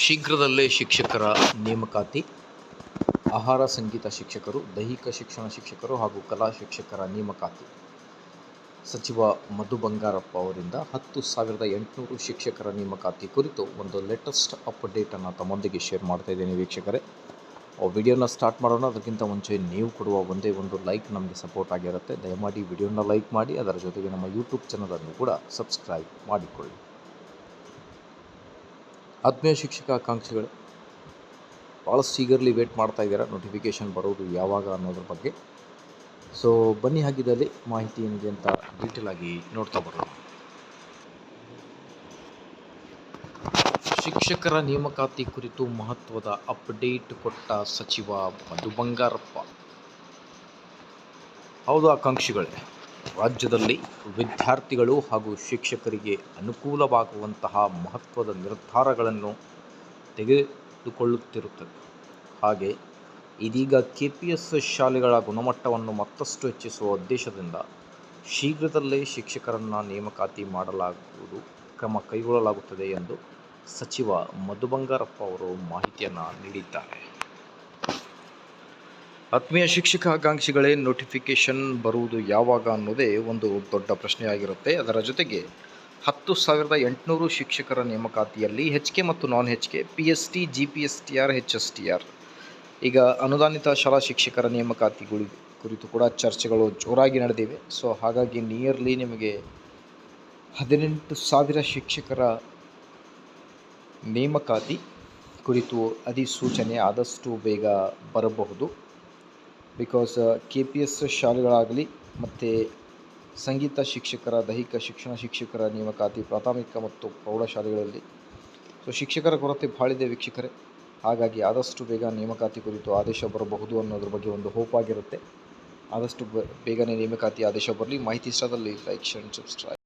ಶೀಘ್ರದಲ್ಲೇ ಶಿಕ್ಷಕರ ನೇಮಕಾತಿ. ಆಹಾರ ಸಂಗೀತ ಶಿಕ್ಷಕರು, ದೈಹಿಕ ಶಿಕ್ಷಣ ಶಿಕ್ಷಕರು ಹಾಗೂ ಕಲಾ ಶಿಕ್ಷಕರ ನೇಮಕಾತಿ. ಸಚಿವ ಮಧು ಬಂಗಾರಪ್ಪ ಅವರಿಂದ 10,800 ಶಿಕ್ಷಕರ ನೇಮಕಾತಿ ಕುರಿತು ಒಂದು ಲೇಟೆಸ್ಟ್ ಅಪ್ಡೇಟನ್ನು ತಮ್ಮೊಂದಿಗೆ ಶೇರ್ ಮಾಡ್ತಾ ಇದ್ದೀನಿ ವೀಕ್ಷಕರೇ. ವಿಡಿಯೋನ ಸ್ಟಾರ್ಟ್ ಮಾಡೋಣ. ಅದಕ್ಕಿಂತ ಮುಂಚೆ ನೀವು ಕೊಡುವ ಒಂದೇ ಒಂದು ಲೈಕ್ ನಮಗೆ ಸಪೋರ್ಟ್ ಆಗಿರುತ್ತೆ. ದಯಮಾಡಿ ವಿಡಿಯೋನ ಲೈಕ್ ಮಾಡಿ, ಅದರ ಜೊತೆಗೆ ನಮ್ಮ ಯೂಟ್ಯೂಬ್ ಚಾನಲನ್ನು ಕೂಡ ಸಬ್ಸ್ಕ್ರೈಬ್ ಮಾಡಿಕೊಳ್ಳಿ. ಆತ್ಮೀಯ ಶಿಕ್ಷಕ ಆಕಾಂಕ್ಷಿಗಳು, ಭಾಳಷ್ಟು ಈಗರ್ಲಿ ವೇಟ್ ಮಾಡ್ತಾ ಇದ್ದೀರಾ ನೋಟಿಫಿಕೇಷನ್ ಬರೋದು ಯಾವಾಗ ಅನ್ನೋದ್ರ ಬಗ್ಗೆ. ಸೊ ಬನ್ನಿ, ಹಾಗಿದ್ದಲ್ಲಿ ಮಾಹಿತಿ ಏನಿದೆ ಅಂತ ಡೀಟೇಲ್ ಆಗಿ ನೋಡ್ತಾ ಬರೋಣ. ಶಿಕ್ಷಕರ ನೇಮಕಾತಿ ಕುರಿತು ಮಹತ್ವದ ಅಪ್ಡೇಟ್ ಕೊಟ್ಟ ಸಚಿವ ಮಧು ಬಂಗಾರಪ್ಪ. ಹೌದು ಆಕಾಂಕ್ಷಿಗಳೇ, ರಾಜ್ಯದಲ್ಲಿ ವಿದ್ಯಾರ್ಥಿಗಳು ಹಾಗೂ ಶಿಕ್ಷಕರಿಗೆ ಅನುಕೂಲವಾಗುವಂತಹ ಮಹತ್ವದ ನಿರ್ಧಾರಗಳನ್ನು ತೆಗೆದುಕೊಳ್ಳುತ್ತಿರುತ್ತದೆ. ಹಾಗೆ ಇದೀಗ KPS ಶಾಲೆಗಳ ಗುಣಮಟ್ಟವನ್ನು ಮತ್ತಷ್ಟು ಹೆಚ್ಚಿಸುವ ಉದ್ದೇಶದಿಂದ ಶೀಘ್ರದಲ್ಲೇ ಶಿಕ್ಷಕರನ್ನು ನೇಮಕಾತಿ ಕ್ರಮ ಕೈಗೊಳ್ಳಲಾಗುತ್ತದೆ ಎಂದು ಸಚಿವ ಮಧು ಬಂಗಾರಪ್ಪ ಅವರು ಮಾಹಿತಿಯನ್ನು ನೀಡಿದ್ದಾರೆ. ಆತ್ಮೀಯ ಶಿಕ್ಷಕ ಆಕಾಂಕ್ಷಿಗಳೇ, ನೋಟಿಫಿಕೇಷನ್ ಬರುವುದು ಯಾವಾಗ ಅನ್ನೋದೇ ಒಂದು ದೊಡ್ಡ ಪ್ರಶ್ನೆಯಾಗಿರುತ್ತೆ. ಅದರ ಜೊತೆಗೆ 10,800 ಶಿಕ್ಷಕರ ನೇಮಕಾತಿಯಲ್ಲಿ HK ಮತ್ತು ನಾನ್ HK, PST, GPSTR, HSTR, ಈಗ ಅನುದಾನಿತ ಶಾಲಾ ಶಿಕ್ಷಕರ ನೇಮಕಾತಿಗಳು ಕುರಿತು ಕೂಡ ಚರ್ಚೆಗಳು ಜೋರಾಗಿ ನಡೆದಿವೆ. ಸೊ ಹಾಗಾಗಿ ನಿಯರ್ಲಿ ನಿಮಗೆ 18,000 ಶಿಕ್ಷಕರ ನೇಮಕಾತಿ ಕುರಿತು ಅಧಿಸೂಚನೆ ಆದಷ್ಟು ಬೇಗ ಬರಬಹುದು. ಬಿಕಾಸ್ KPS ಶಾಲೆಗಳಾಗಲಿ ಮತ್ತು ಸಂಗೀತ ಶಿಕ್ಷಕರ, ದೈಹಿಕ ಶಿಕ್ಷಣ ಶಿಕ್ಷಕರ ನೇಮಕಾತಿ ಪ್ರಾಥಮಿಕ ಮತ್ತು ಪ್ರೌಢಶಾಲೆಗಳಲ್ಲಿ ಶಿಕ್ಷಕರ ಕೊರತೆ ಭಾಳಿದೆ ವೀಕ್ಷಕರೇ. ಹಾಗಾಗಿ ಆದಷ್ಟು ಬೇಗ ನೇಮಕಾತಿ ಕುರಿತು ಆದೇಶ ಬರಬಹುದು ಅನ್ನೋದ್ರ ಬಗ್ಗೆ ಒಂದು ಹೋಪ್ ಆಗಿರುತ್ತೆ. ಆದಷ್ಟು ಬೇಗನೆ ನೇಮಕಾತಿ ಆದೇಶ ಬರಲಿ. ಮಾಹಿತಿ ಇಷ್ಟದಲ್ಲಿ ಲೈಕ್, ಶೇರ್, ಸಬ್ಸ್ಕ್ರೈಬ್.